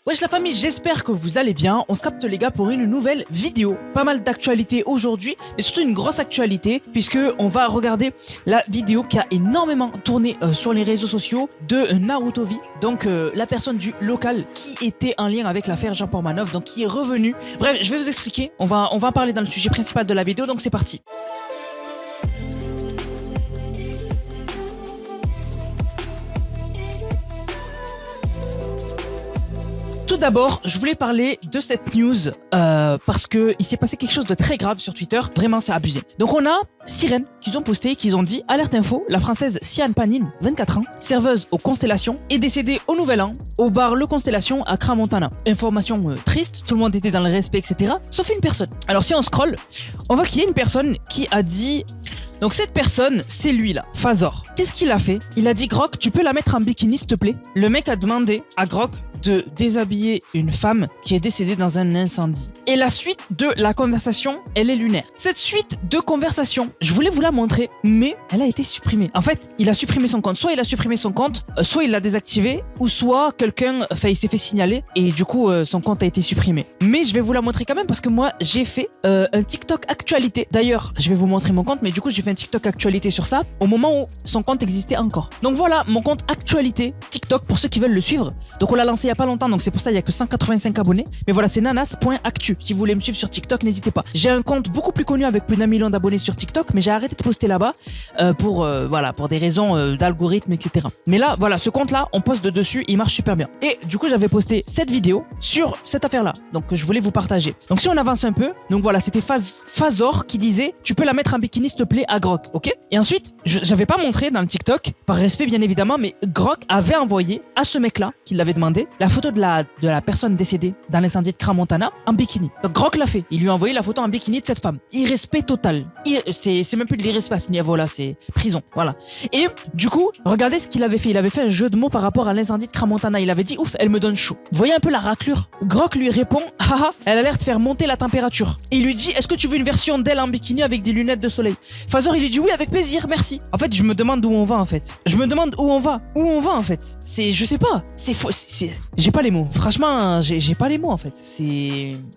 Wesh la famille, j'espère que vous allez bien. On se capte les gars pour une nouvelle vidéo. Pas mal d'actualités aujourd'hui, mais surtout une grosse actualité puisque on va regarder la vidéo qui a énormément tourné sur les réseaux sociaux de Naruto V. Donc la personne du local qui était en lien avec l'affaire Jean Portmanov, donc qui est revenu. Bref, je vais vous expliquer. On va parler dans le sujet principal de la vidéo, donc c'est parti. Tout d'abord, je voulais parler de cette news parce que il s'est passé quelque chose de très grave sur Twitter. Vraiment, c'est abusé. Donc, on a Sirène qui ont posté, qui ont dit alerte info, la française Sian Panin, 24 ans, serveuse aux Constellations, est décédée au Nouvel An au bar Le Constellation à Crans-Montana. Information triste, tout le monde était dans le respect, etc. Sauf une personne. Alors, si on scrolle, on voit qu'il y a une personne qui a dit. Donc cette personne, c'est lui là, Fazor. Qu'est-ce qu'il a fait? Il a dit Grok, tu peux la mettre en bikini s'il te plaît? Le mec a demandé à Grok de déshabiller une femme qui est décédée dans un incendie. Et la suite de la conversation, elle est lunaire. Cette suite de conversation, je voulais vous la montrer, mais elle a été supprimée. En fait, il a supprimé son compte. Soit il a supprimé son compte, soit il l'a désactivé, ou soit quelqu'un, il s'est fait signaler et du coup, son compte a été supprimé. Mais je vais vous la montrer quand même parce que moi, j'ai fait un TikTok actualité. D'ailleurs, je vais vous montrer mon compte, mais du coup, j'ai fait un TikTok actualité sur ça au moment où son compte existait encore. Donc voilà, mon compte actualité TikTok pour ceux qui veulent le suivre. Donc on l'a lancé il y a pas longtemps, donc c'est pour ça il y a que 185 abonnés. Mais voilà, c'est nanas.actu. Si vous voulez me suivre sur TikTok, n'hésitez pas. J'ai un compte beaucoup plus connu avec plus d'1 million d'abonnés sur TikTok, mais j'ai arrêté de poster là-bas pour des raisons d'algorithme, etc. Mais là, voilà, ce compte-là, on poste de dessus, il marche super bien. Et du coup, j'avais posté cette vidéo sur cette affaire-là, donc je voulais vous partager. Donc si on avance un peu, donc voilà, c'était Fazor qui disait, tu peux la mettre en bikini s'il te plaît à Grok, ok? Et ensuite, j'avais pas montré dans le TikTok, par respect bien évidemment, mais Grok avait envoyé à ce mec-là, qui l'avait demandé, la photo de la personne décédée dans l'incendie de Crans-Montana en bikini. Donc Grok l'a fait. Il lui a envoyé la photo en bikini de cette femme. Irrespect total. C'est même plus de l'irrespect à ce niveau-là, c'est prison. Voilà. Et du coup, regardez ce qu'il avait fait. Il avait fait un jeu de mots par rapport à l'incendie de Crans-Montana. Il avait dit ouf, elle me donne chaud. Vous voyez un peu la raclure? Grok lui répond haha, elle a l'air de faire monter la température. Et il lui dit est-ce que tu veux une version d'elle en bikini avec des lunettes de soleil? Fazor il lui dit oui avec plaisir, merci. En fait, je me demande où on va en fait. Je me demande où on va. Où on va en fait. Je sais pas. C'est faux. J'ai pas les mots. Franchement, j'ai pas les mots en fait.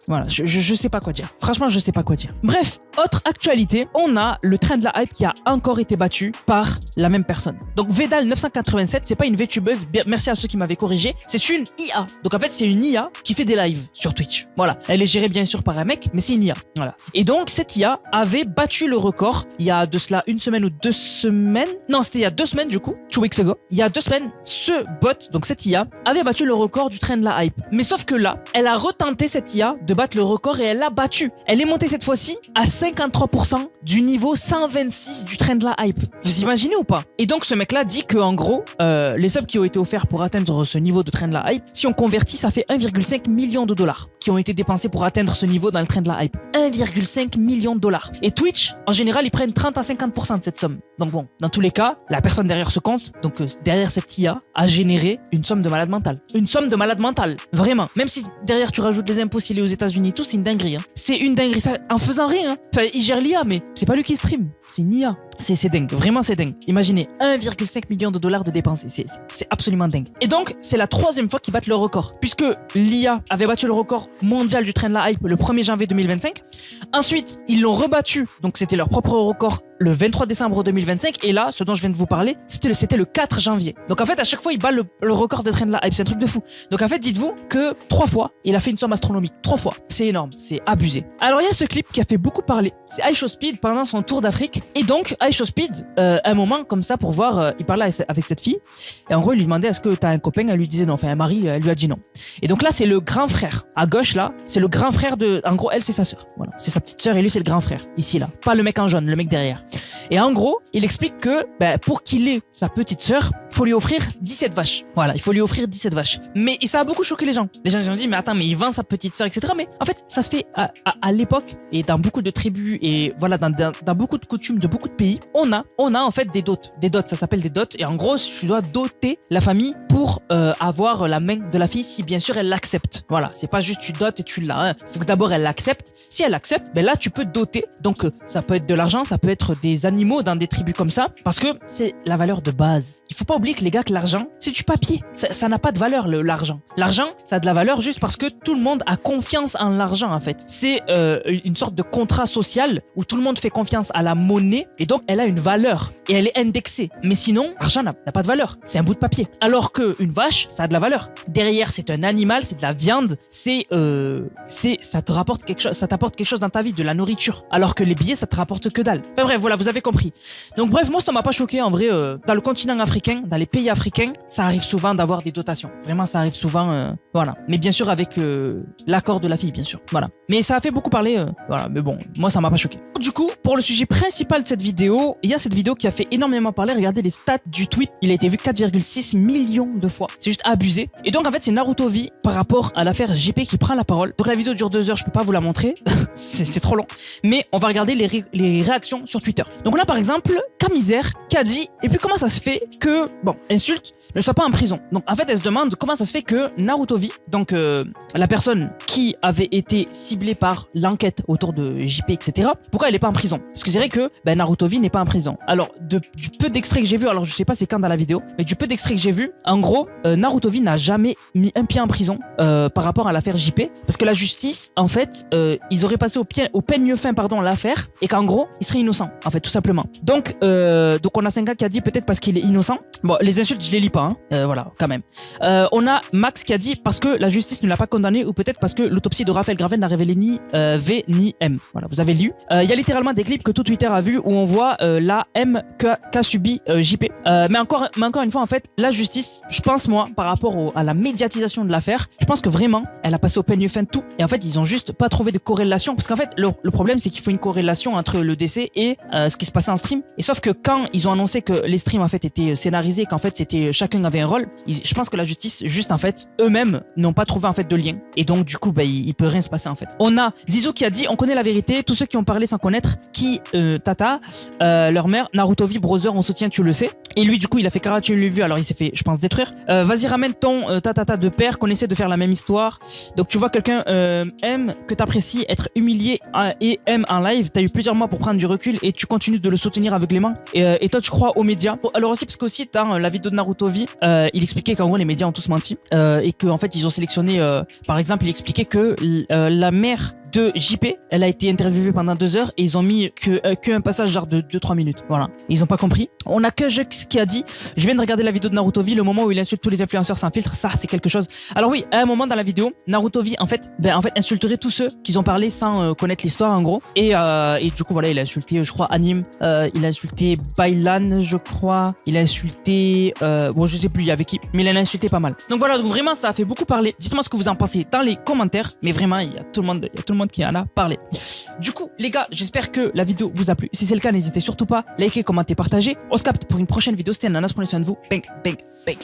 Voilà, je sais pas quoi dire. Franchement, je sais pas quoi dire. Bref, autre actualité, on a le train de la hype qui a encore été battu par la même personne. Donc Vedal 987, c'est pas une VTubeuse, merci à ceux qui m'avaient corrigé, c'est une IA. Donc en fait, c'est une IA qui fait des lives sur Twitch. Voilà, elle est gérée bien sûr par un mec, mais c'est une IA. Voilà. Et donc cette IA avait battu le record il y a de cela une semaine ou 2 semaines. Non, c'était il y a 2 semaines du coup, 2 weeks ago. Il y a 2 semaines, ce bot, donc cette IA, avait battu le record du train de la hype. Mais sauf que là, elle a retenté cette IA de battre le record et elle l'a battu. Elle est montée cette fois-ci à 53% du niveau 126 du train de la hype. Vous imaginez ou pas? Et donc ce mec-là dit que en gros, les subs qui ont été offerts pour atteindre ce niveau de train de la hype, si on convertit, ça fait 1,5 million de dollars qui ont été dépensés pour atteindre ce niveau dans le train de la hype. 1,5 million de dollars. Et Twitch, en général, ils prennent 30 à 50% de cette somme. Donc bon, dans tous les cas, la personne derrière ce compte, donc derrière cette IA, a généré une somme de malade mental. Une somme de malade mental. Vraiment. Même si derrière tu rajoutes les impôts s'il est aux États-Unis, tout, c'est une dinguerie. Hein. C'est une dinguerie. Ça, en faisant rien. Hein. Enfin, il gère l'IA, mais c'est pas lui qui stream. C'est une IA. C'est dingue. Vraiment, c'est dingue. Imaginez, 1,5 million de dollars de dépensés. C'est absolument dingue. Et donc, c'est la 3e fois qu'ils battent le record. Puisque l'IA avait battu le record mondial du train de la hype le 1er janvier 2025. Ensuite, ils l'ont rebattu. Donc, c'était leur propre record le 23 décembre 2025. Et là, ce dont je viens de vous parler, c'était le 4 janvier. Donc, en fait, à chaque fois, il bat le record de train de la hype. C'est un truc de fou. Donc, en fait, dites-vous que 3 fois, il a fait une somme astronomique. 3 fois. C'est énorme. C'est abusé. Alors, il y a ce clip qui a fait beaucoup parler. C'est iShowSpeed pendant son tour d'Afrique. Et donc, iShowSpeed, un moment comme ça pour voir, il parlait avec cette fille. Et en gros, il lui demandait est-ce que t'as un copain? Elle lui disait non. Enfin, un mari, elle lui a dit non. Et donc là, c'est le grand frère. À gauche, là, c'est le grand frère de. En gros, elle, c'est sa sœur. Voilà. C'est sa petite sœur et lui, c'est le grand frère. Ici, là. Pas le mec en jaune, le mec derrière. Et en gros, il explique que pour qu'il ait sa petite sœur, il faut lui offrir 17 vaches. Voilà, il faut lui offrir 17 vaches. Mais ça a beaucoup choqué les gens. Les gens se sont dit, mais attends, mais il vend sa petite sœur, etc. Mais en fait, ça se fait à l'époque et dans beaucoup de tribus et voilà, dans beaucoup de coutumes de beaucoup de pays, on a en fait des dots. Des dots, ça s'appelle des dots. Et en gros, tu dois doter la famille pour avoir la main de la fille si bien sûr elle l'accepte. Voilà, c'est pas juste tu dotes et tu l'as. Hein. Faut que d'abord elle l'accepte. Si elle accepte, là tu peux doter. Donc ça peut être de l'argent, ça peut être des animaux dans des tribus comme ça, parce que c'est la valeur de base. Il faut pas oublier que les gars, que l'argent, c'est du papier. Ça n'a pas de valeur, l'argent. L'argent, ça a de la valeur juste parce que tout le monde a confiance en l'argent, en fait. C'est une sorte de contrat social où tout le monde fait confiance à la monnaie et donc elle a une valeur et elle est indexée. Mais sinon, l'argent n'a pas de valeur. C'est un bout de papier. Alors qu'une vache, ça a de la valeur. Derrière, c'est un animal, c'est de la viande, ça te rapporte quelque chose, ça t'apporte quelque chose dans ta vie, de la nourriture. Alors que les billets, ça te rapporte que dalle. Enfin bref, voilà, vous avez compris. Donc bref, moi ça m'a pas choqué en vrai. Dans le continent africain, dans les pays africains, ça arrive souvent d'avoir des dotations. Vraiment, ça arrive souvent, voilà. Mais bien sûr avec l'accord de la fille, bien sûr. Voilà. Mais ça a fait beaucoup parler, voilà. Mais bon, moi ça m'a pas choqué. Du coup, pour le sujet principal de cette vidéo, il y a cette vidéo qui a fait énormément parler. Regardez les stats du tweet. Il a été vu 4,6 millions de fois. C'est juste abusé. Et donc en fait, c'est Naruto V par rapport à l'affaire JP qui prend la parole. Donc la vidéo dure 2 heures, je peux pas vous la montrer. c'est trop long. Mais on va regarder les réactions sur Twitter. Donc on a par exemple Camisère qui a dit et puis comment ça se fait que, bon, insulte, ne soit pas en prison. Donc en fait, elle se demande comment ça se fait que Naruto V, donc la personne qui avait été ciblée par l'enquête autour de JP, etc., pourquoi elle n'est pas en prison? Parce que c'est vrai que Naruto V n'est pas en prison. Alors, du peu d'extraits que j'ai vu, alors je sais pas c'est quand dans la vidéo, mais du peu d'extraits que j'ai vu, en gros, Naruto V n'a jamais mis un pied en prison par rapport à l'affaire JP, parce que la justice, en fait, ils auraient passé au peigne fin, pardon, l'affaire, et qu'en gros, il serait innocent, en fait, tout simplement. Donc on a 5 qui a dit peut-être parce qu'il est innocent. Bon, les insultes, je les lis pas, hein. Voilà, quand même. On a Max qui a dit parce que la justice ne l'a pas condamné, ou peut-être parce que l'autopsie de Raphaël Graven n'a révélé ni V ni M. Voilà, vous avez lu. Il y a littéralement des clips que tout Twitter a vu où on voit la M qu'a subi JP. Mais encore une fois, en fait, la justice, je pense moi, par rapport à la médiatisation de l'affaire, je pense que vraiment, elle a passé au peigne fin tout. Et en fait, ils ont juste pas trouvé de corrélation, parce qu'en fait, le problème, c'est qu'il faut une corrélation entre le décès et ce qui se passait en stream. Et sauf que quand ils ont annoncé que les streams en fait étaient scénarisés, qu'en fait c'était chacun avait un rôle, je pense que la justice, juste en fait, eux-mêmes n'ont pas trouvé en fait de lien. Et donc du coup, il peut rien se passer en fait. On a Zizou qui a dit, on connaît la vérité, tous ceux qui ont parlé sans connaître qui Tata, leur mère, Naruto V, Brother, on soutient, tu le sais. Et lui, du coup, il a fait Karate une vue, alors il s'est fait, je pense, détruire. Vas-y, ramène ton tatata de père, qu'on essaie de faire la même histoire. Donc tu vois quelqu'un aime que t'apprécies être humilié et aime en live, t'as eu plusieurs mois pour prendre du recul et tu continues de le soutenir aveuglément. Et toi, tu crois aux médias. Bon, alors aussi, parce qu'aussi, dans la vidéo de Naruto V, il expliquait qu'en gros, les médias ont tous menti et qu'en fait, ils ont sélectionné, par exemple, il expliquait que la mère de JP, elle a été interviewée pendant 2 heures et ils ont mis qu'un passage genre de 2-3 minutes. Voilà. Ils ont pas compris. On a que Jux qui a dit, je viens de regarder la vidéo de Naruto V, le moment où il insulte tous les influenceurs sans filtre, ça c'est quelque chose. Alors oui, à un moment dans la vidéo, Naruto V en fait insulterait tous ceux qui ont parlé sans connaître l'histoire en gros. Et du coup voilà, il a insulté, je crois, Anime, il a insulté Bailan, je crois, il a insulté, bon je sais plus il y avait qui, mais il en a insulté pas mal. Donc voilà, donc vraiment ça a fait beaucoup parler. Dites-moi ce que vous en pensez dans les commentaires, mais vraiment il y a tout le monde qui en a parlé. Du coup les gars, j'espère que la vidéo vous a plu. Si c'est le cas, n'hésitez surtout pas, likez, commentez, partagez. On se capte pour une prochaine vidéo. C'était Ananas, prenez soin de vous. Bang, bang, bang.